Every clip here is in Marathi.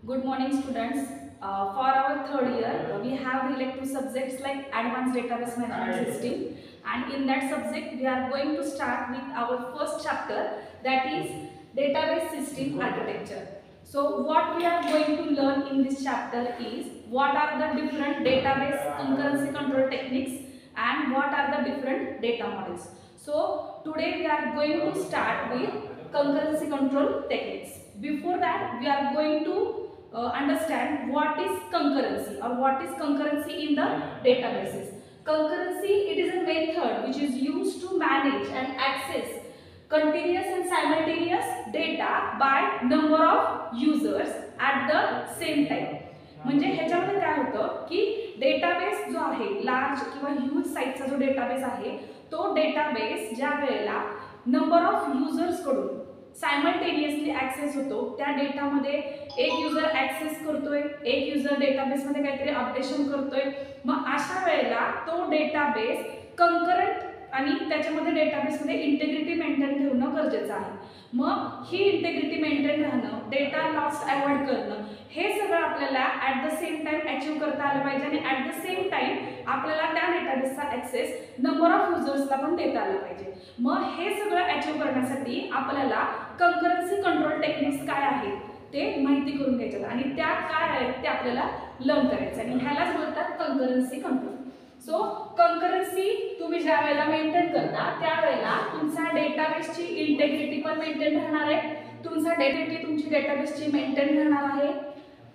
Good morning, students. For our third year, we have elective subjects like Advanced Database Management System, and in that subject, we are going to start with our first chapter, that is Database System Architecture. So, what we are going to learn in this chapter is what are the different database concurrency control techniques and what are the different data models. So, today we are going to start with concurrency control techniques. Before that, we are going to understand what is concurrency or what is concurrency in the databases. Concurrency, it is a method which is used to manage and access continuous and simultaneous data by number of users at the same time. म्हणजे ह्याच्यामध्ये काय होतं की डेटाबेस जो आहे लार्ज किंवा ह्यूज साईजचा जो डेटाबेस आहे तो डेटाबेस ज्या वेळेला नंबर ऑफ युजर्स कडून सायमल्टेनियसली ऍक्सेस होतो त्या डेटामध्ये एक युजर ऍक्सेस करतोय, एक युजर डेटाबेसमध्ये काहीतरी अपडेशन करतोय, मग अशा वेळेला तो डेटाबेस कंकरंट आणि त्याच्यामध्ये डेटाबेसमध्ये इंटेग्रिटी मेंटेन ठेवणं गरजेचं आहे. मग ही इंटेग्रिटी मेंटेन राहणं, डेटा लॉस अवॉइड करणं, हे सगळं आपल्याला at the same time achieve करता आलं पाहिजे आणि ॲट द सेम टाइम आपल्याला त्या डेटाबेसचा ॲक्सेस नंबर ऑफ युजर्सला पण देता आलं पाहिजे. मग हे सगळं अचीव्ह करण्यासाठी आपल्याला कंकरन्सी कंट्रोल टेक्निक्स काय आहेत ते माहिती करून घ्यायचे आणि त्या काय आहेत ते आपल्याला लर्न करायचं आणि ह्यालाच बोलतात कंकरन्सी कंट्रोल. सो कंकरन्सी तुम्ही ज्या वेळेला मेंटेन करता त्यावेळेला तुमचा डेटाबेसची इंटेग्रिटी पण मेंटेन राहणार आहे, तुमचा तुमची डेटाबेसची मेंटेन राहणार आहे,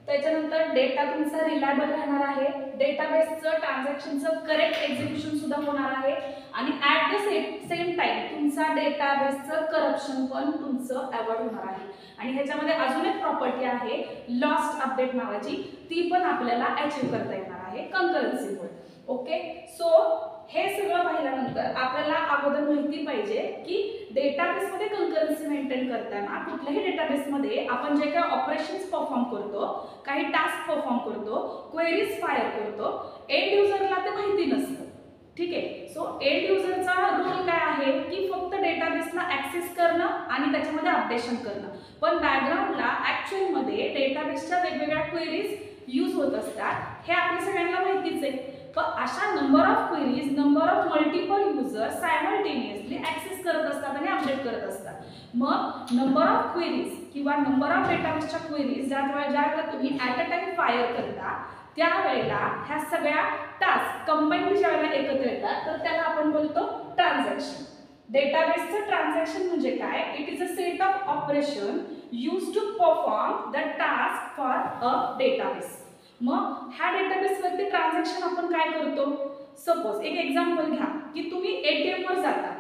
त्याच्यानंतर डेटा तुमचा रिलायबल राहणार आहे, डेटाबेसचं ट्रान्झॅक्शनचं करेक्ट एक्झिक्युशन सुद्धा होणार आहे आणि ॲट द सेम टाइम तुमचा डेटाबेसचं करप्शन पण तुमचं अवॉइड होणार आहे. आणि ह्याच्यामध्ये अजून एक प्रॉपर्टी आहे लॉस्ट अपडेट नावाची, ती पण आपल्याला अचीव्ह करता येणार आहे कंकरन्सीमुळे. ओके, सो हे सगळं पाहिल्यानंतर आपल्याला अगोदर माहिती पाहिजे की डेटाबेसमध्ये कंकरन्सी मेंटेन करताना कुठल्याही डेटाबेसमध्ये आपण जे काही ऑपरेशन्स परफॉर्म करतो, काही टास्क परफॉर्म करतो, क्वेरीज फायर करतो, एंड युजरला ते माहिती नसतं. ठीक आहे, सो एंड युजरचा रोल काय आहे की फक्त डेटाबेसला ऍक्सेस करणं आणि त्याच्यामध्ये अपडेशन करणं, पण बॅकग्राऊंडला ऍक्च्युअलमध्ये डेटाबेसच्या वेगवेगळ्या क्वेरीज यूज होत असतात, हे आपल्या सगळ्यांना माहितीच आहे. पण अशा number of queries, number of multiple user simultaneously access करत असतात आणि अपडेट करत असतात. मग नंबर ऑफ क्वेरीज किंवा नंबर ऑफ डेटाबेसच्या क्वेरीज ज्या वेळेला तुम्ही ॲट अ टाइम फायर करता त्यावेळेला ह्या सगळ्या टास्क कंबाईन ज्या वेळेला एकत्र येतात तर त्याला आपण बोलतो ट्रान्झॅक्शन. डेटाबेसचं ट्रान्झॅक्शन म्हणजे काय? It is a set of operation use to perform the task for a database. मग ह्या डेटाबेसवरती ट्रान्झॅक्शन आपण काय करतो? सपोज एक एक्झाम्पल घ्या की तुम्ही एटीएम वर जाता.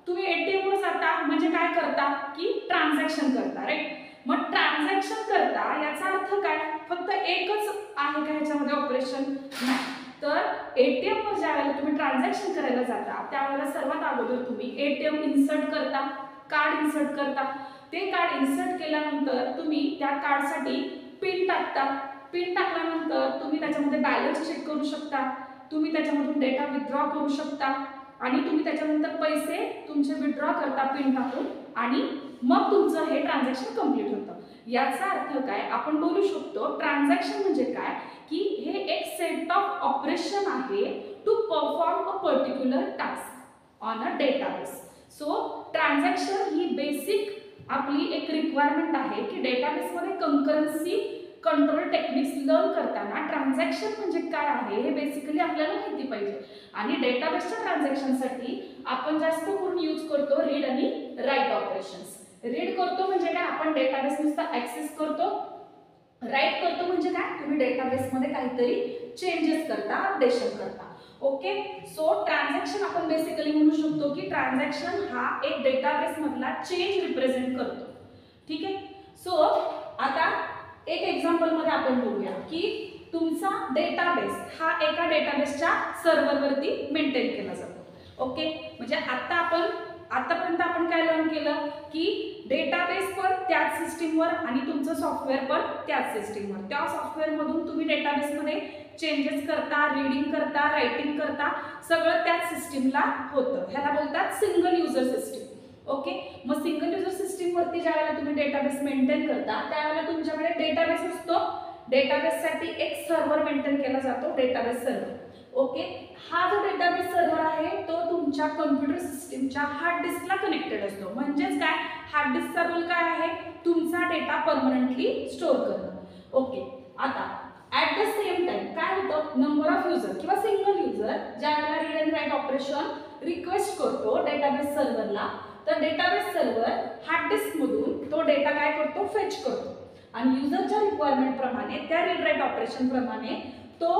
तुम्ही एटीएम वर जाता म्हणजे काय करता की ट्रान्झॅक्शन करता, राईट? मग ट्रान्झॅक्शन करता याचा अर्थ काय? फक्त एकच आहे का ह्याच्यामध्ये ऑपरेशन? नाही. तर एटीएम वर ज्या वेळेला तुम्ही ट्रान्झॅक्शन करायला जाता त्यावेळेला सर्वात अगोदर तुम्ही एटीएम इन्सर्ट करता, कार्ड इन्सर्ट करता. ते कार्ड इन्सर्ट केल्यानंतर तुम्ही त्या कार्डसाठी पिन टाकता. पिन टाकल्यानंतर तुम्ही त्याच्यामध्ये बॅलन्स चेक करू शकता, तुम्ही त्याच्यामधून डेटा विथड्रॉ करू शकता आणि तुम्ही त्याच्यानंतर पैसे तुमचे विथड्रॉ करता पिन टाकून आणि मग तुमचं हे ट्रान्झॅक्शन कंप्लीट होतं. याचा अर्थ काय? आपण बोलू शकतो ट्रान्झॅक्शन म्हणजे काय की हे एक सेट ऑफ ऑपरेशन आहे to perform a particular task on a database. So transaction ही बेसिक आपली एक रिक्वायरमेंट आहे की डेटाबेसमध्ये कंकरन्सी कंट्रोल टेक्निक्स लर्न करताना ट्रान्झॅक्शन म्हणजे काय आहे हे बेसिकली आपल्याला माहिती पाहिजे. आणि डेटाबेसच्या ट्रान्झॅक्शनसाठी आपण जास्त करून यूज करतो रीड आणि राईट ऑपरेशन्स. रीड करतो म्हणजे काय? आपण डेटाबेस नुसता ऍक्सेस करतो. राईट करतो म्हणजे काय? तुम्ही डेटाबेसमध्ये काहीतरी चेंजेस करता, अपडेशन करता. ओके, सो ट्रान्झॅक्शन आपण बेसिकली म्हणू शकतो की ट्रान्झॅक्शन हा एक डेटाबेस मधला चेंज रिप्रेझेंट करतो. ठीक आहे, सो आता एक एक्झाम्पल मध्ये आपण बघूया की तुमचा डेटाबेस हा एका डेटाबेसच्या सर्व्हरवरती मेंटेन केला जातो. ओके, म्हणजे आतापर्यंत आपण काय लर्न केलं की डेटाबेस पण त्याच सिस्टीमवर आणि तुमचं सॉफ्टवेअर पण त्याच सिस्टीमवर. त्या सॉफ्टवेअरमधून तुम्ही डेटाबेसमध्ये चेंजेस करता, रीडिंग करता, रायटिंग करता, सगळं त्याच सिस्टीमला होतं. ह्याला बोलतात सिंगल युजर सिस्टीम. ओके, मग सिंगल युजर सिस्टीम वरती ज्यावेळेला तुम्ही डेटाबेस मेंटेन करता त्यावेळेला तुमच्याकडे डेटाबेस असतो डेटाबेससाठी एक सर्व्हर मेंटेन केला जातो, डेटाबेस सर्व्हर. ओके, हा जो डेटाबेस सर्व्हर आहे तो तुमच्या कॉम्प्युटर सिस्टीमच्या हार्ड डिस्कला कनेक्टेड असतो. म्हणजेच काय, हार्ड डिस्कचा रोल काय आहे, तुमचा डेटा परमनंटली स्टोअर करणं. ओके, आता ऍट द सेम टाइम काय होतं, नंबर ऑफ युजर किंवा सिंगल युजर ज्यावेळेला read and write operation request करतो डेटाबेस सर्व्हरला, तर डेटाबेस सर्व्हर हार्ड डिस्क मधून तो डेटा काय करतो, फेच करतो आणि युजरच्या रिक्वायरमेंट प्रमाणे त्या रीड राईट ऑपरेशन प्रमाणे तो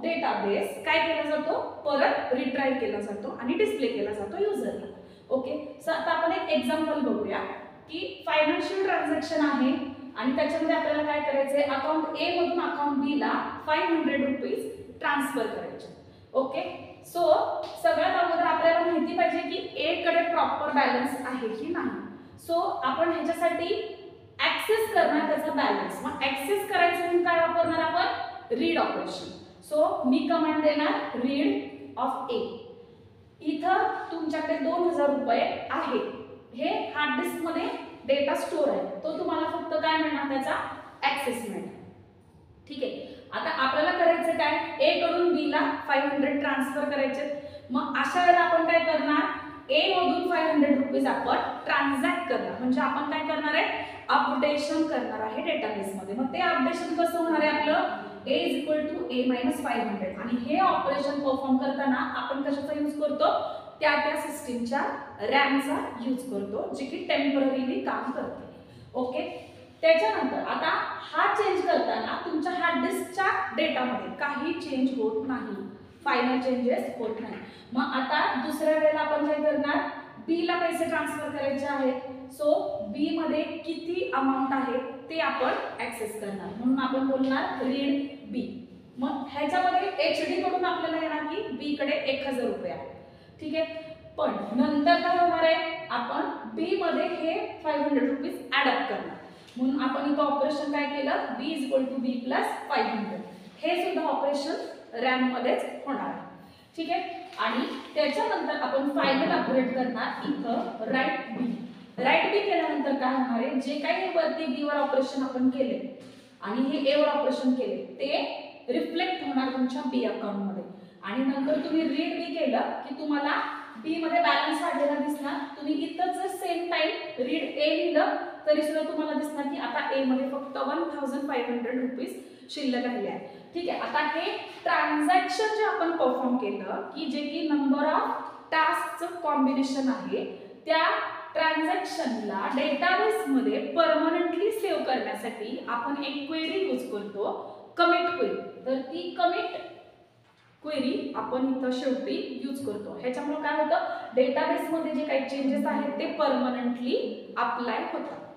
डेटाबेस काय केला जातो, परत रिट्राईव्ह केला जातो आणि डिस्प्ले केला जातो युजरला. ओके, सो आता आपण एक एक्झाम्पल बघूया की फायनान्शियल ट्रान्झॅक्शन आहे आणि त्याच्यामध्ये आपल्याला काय करायचंय, अकाउंट ए मधून अकाउंट बी ला 500 रुपीज ट्रान्सफर करायचे. ओके, सो सगळ्यात अगोदर आपल्याला माहिती पाहिजे की ए कडे प्रॉपर बॅलन्स आहे की नाही. सो आपण ह्याच्यासाठी ऍक्सेस करणार त्याचा बॅलन्स. मग ऍक्सेस करायचं म्हणून काय वापरणार आपण, रीड ऑपरेशन. सो मी कमांड देणार रीड ऑफ ए. इथं तुमच्याकडे 2000 रुपये आहे, हे हार्ड डिस्क मध्ये डेटा स्टोअर आहे, तो तुम्हाला फक्त काय मिळणार, त्याचा ऍक्सेस मिळणार. ठीक आहे, आता आपल्याला करायचं काय, ए कडून बी ला 500 ट्रान्सफर करायचे. मग अशा वेळेला आपण काय करणार, ए मधून 500 रुपीज आपण ट्रान्झॅक्ट करणार. म्हणजे आपण काय करणार आहे, अपडेशन करणार आहे डेटाबेस मध्ये. मग ते अपडेशन कसं होणार आहे आपलं, a is equal to a minus 500. आणि हे ऑपरेशन परफॉर्म करताना आपण कशाचा यूज करतो, त्या सिस्टीमच्या रॅमचा यूज करतो, जे की टेम्पररीली काम करते. ओके, त्याच्यानंतर आता हा चेंज करताना तुमच्या हार्ड डिस्कच्या डेटामध्ये काही चेंज होत नाही, फायनल चेंजेस होत नाही. मग आता दुसऱ्या वेळेला आपण काय करणार, बी ला पैसे ट्रान्सफर करायचे आहेत. सो बी मध्ये किती अमाउंट आहे ते आपण ऍक्सेस करणार, म्हणून आपण बोलणार रीड बी. मग ह्याच्यामध्ये एच डी कडून आपल्याला येणार की बी कडे 1000 रुपये आहे. ठीक आहे, पण नंतर काय होणार आहे, आपण बी मध्ये हे 500 रुपीज ऍड अप करणार. म्हणून आपण इथं ऑपरेशन काय केलं, B is equal to B plus 500. हे सुद्धा ऑपरेशन रॅम मध्येच होणार आहे. ठीक आहे, आणि त्याच्यानंतर आपण फायनल अपग्रेड करणार इथं राईट बी. राईट बी केल्यानंतर काय होणार आहे, जे काही वरती बी वर ऑपरेशन आपण केले आणि हे ए वर ऑपरेशन केले ते रिफ्लेक्ट होणार तुमच्या बी अकाउंट मध्ये. आणि नंतर तुम्ही रीड बी केलं की तुम्हाला बी मध्ये बॅलन्स वाढलेला दिसणार. तुम्ही इथं जर सेम टाइम रीड ए लिहिलं तरी सुद्धा तुम्हाला दिसणार की आता ए मध्ये फक्त 1500 रुपीज शिल्लक राहिले आहे. ठीक आहे, आता हे ट्रान्झॅक्शन जे आपण परफॉर्म केलं की जे की नंबर ऑफ टास्कचं कॉम्बिनेशन आहे, त्या ट्रान्झॅक्शनला डेटाबेस मध्ये परमनंटली सेव्ह करण्यासाठी आपण एक क्वेरी यूज करतो, कमिट क्वेरी. तर ती कमिट क्वेरी आपण इथं शेवटी यूज करतो. ह्याच्यामुळे काय होतं, डेटाबेस मध्ये जे काही चेंजेस आहेत ते परमनंटली अप्लाय होतात.